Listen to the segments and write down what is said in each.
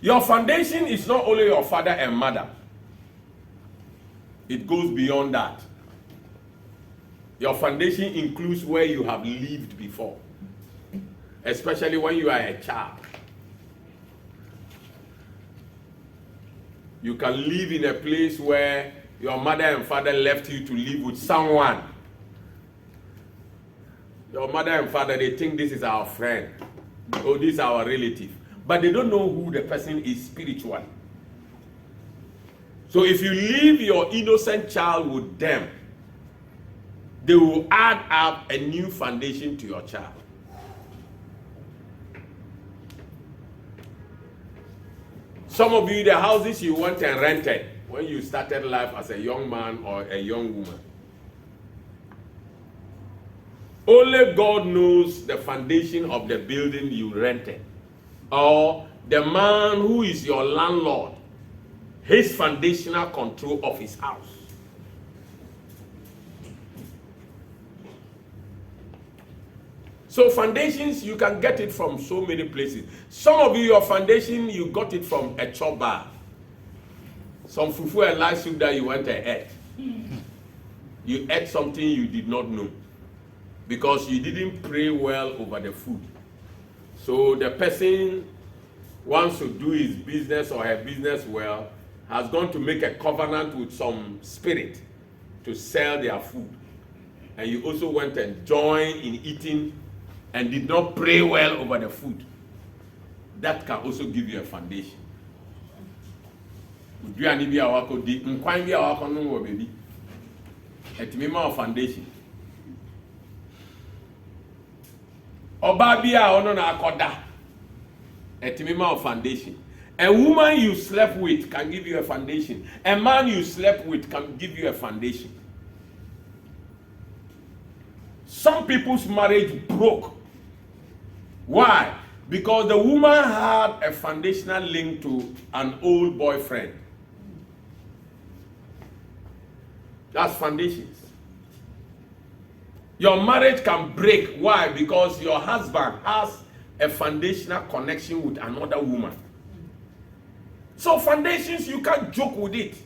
Your foundation is not only your father and mother. It goes beyond that. Your foundation includes where you have lived before, especially when you are a child. You can live in a place where your mother and father left you to live with someone. Your mother and father, they think this is our friend, or this is our relative, but they don't know who the person is spiritually. So if you leave your innocent child with them, they will add up a new foundation to your child. Some of you, the houses you went and rented when you started life as a young man or a young woman, only God knows the foundation of the building you rented, or the man who is your landlord, his foundational control of his house. So foundations, you can get it from so many places. Some of you, your foundation, you got it from a chop bar. Some fufu and lice soup that you went and ate. You ate something you did not know, because you didn't pray well over the food. So the person wants to do his business or her business well, has gone to make a covenant with some spirit to sell their food. And you also went and joined in eating and did not pray well over the food. That can also give you a foundation. Foundation. Foundation. A woman you slept with can give you a foundation. A man you slept with can give you a foundation. Some people's marriage broke. Why? Because the woman had a foundational link to an old boyfriend. That's foundations. Your marriage can break. Why? Because your husband has a foundational connection with another woman. So foundations, you can't joke with it.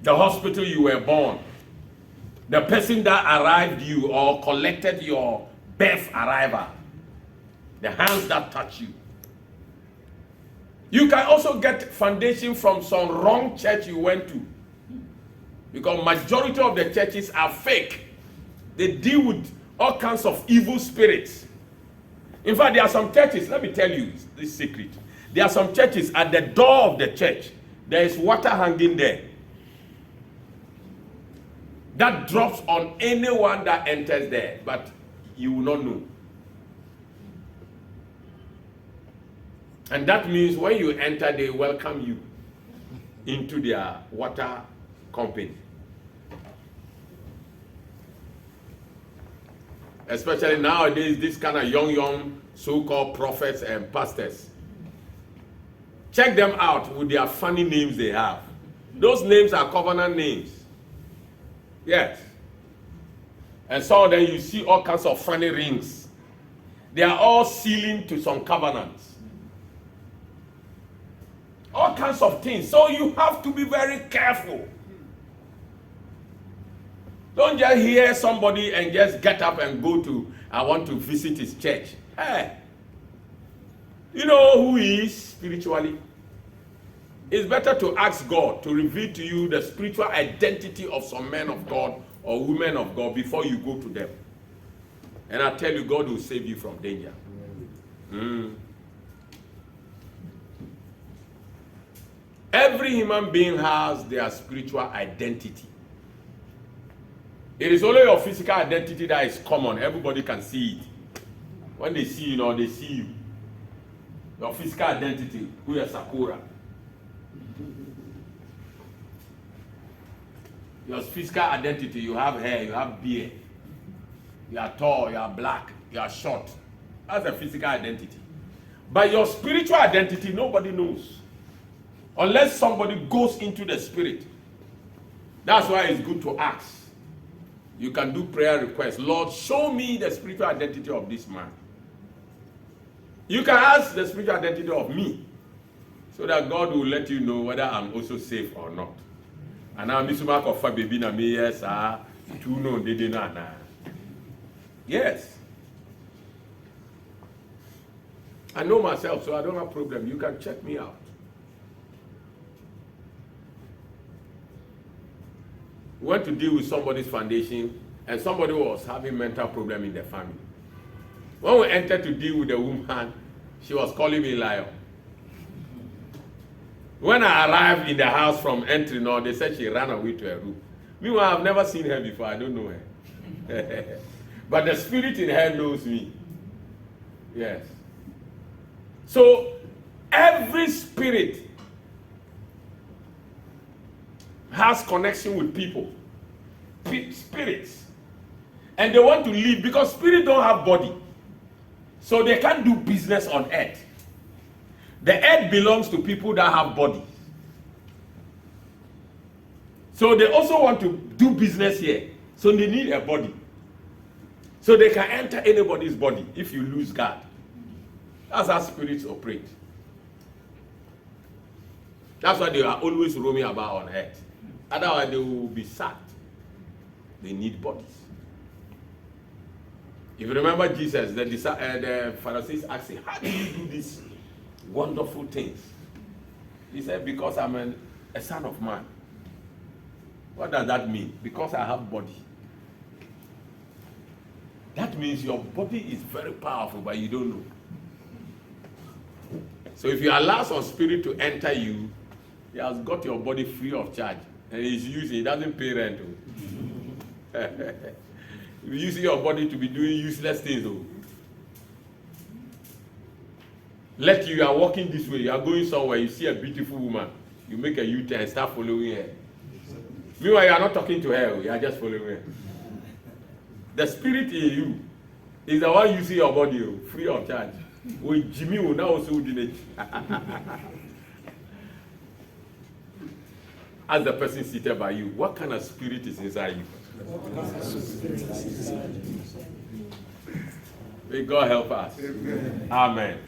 The hospital you were born, the person that arrived you or collected your birth arrival, the hands that touch you. You can also get foundation from some wrong church you went to, because majority of the churches are fake. They deal with all kinds of evil spirits. In fact, there are some churches, let me tell you this secret. There are some churches, at the door of the church, there is water hanging there that drops on anyone that enters there, but you will not know. And that means when you enter, they welcome you into their water company. Especially nowadays, this kind of young so-called prophets and pastors. Check them out with their funny names they have. Those names are covenant names. Yes. And so then you see all kinds of funny rings. They are all sealing to some covenants. All kinds of things. So you have to be very careful. Don't just hear somebody and just get up and go to, I want to visit his church. Hey, you know who he is spiritually? It's better to ask God to reveal to you the spiritual identity of some men of God or women of God before you go to them. And I tell you, God will save you from danger. Every human being has their spiritual identity. It is only your physical identity that is common. Everybody can see it. When they see you, they see you. Your physical identity, who is Sakura. Your physical identity, you have hair, you have beard. You are tall, you are black, you are short. That's a physical identity. But your spiritual identity, nobody knows. Unless somebody goes into the spirit. That's why it's good to ask. You can do prayer requests. Lord, show me the spiritual identity of this man. You can ask the spiritual identity of me, so that God will let you know whether I'm also safe or not. And now, Mr. Kofa baby na me yes, two no they na. Yes. I know myself, so I don't have problem. You can check me out. We went to deal with somebody's foundation, and somebody was having mental problem in the family. When we entered to deal with the woman, she was calling me liar. When I arrived in the house from entry, no, they said she ran away to her room. Meanwhile, I've never seen her before. I don't know her. But the spirit in her knows me. Yes. So, every spirit has connection with people. Spirits. And they want to live because spirits don't have body. So they can't do business on earth. The earth belongs to people that have body. So they also want to do business here. So they need a body. So they can enter anybody's body if you lose God. That's how spirits operate. That's why they are always roaming about on earth. Otherwise they will be sacked. They need bodies. If you remember Jesus, the Pharisees asked him, how do you do these wonderful things? He said, because I'm a son of man. What does that mean? Because I have body. That means your body is very powerful, but you don't know. So if you allow some spirit to enter you, he has got your body free of charge. And he's using, he doesn't pay rent. You're using your body to be doing useless things. You are walking this way, you are going somewhere, you see a beautiful woman, you make a U-turn and start following her. Meanwhile, you are not talking to her, you are just following her. The spirit in you is the one using your body, free of charge. With Jimmy will now also do it. As the person seated by you, what kind of spirit is inside you? May God help us. Amen.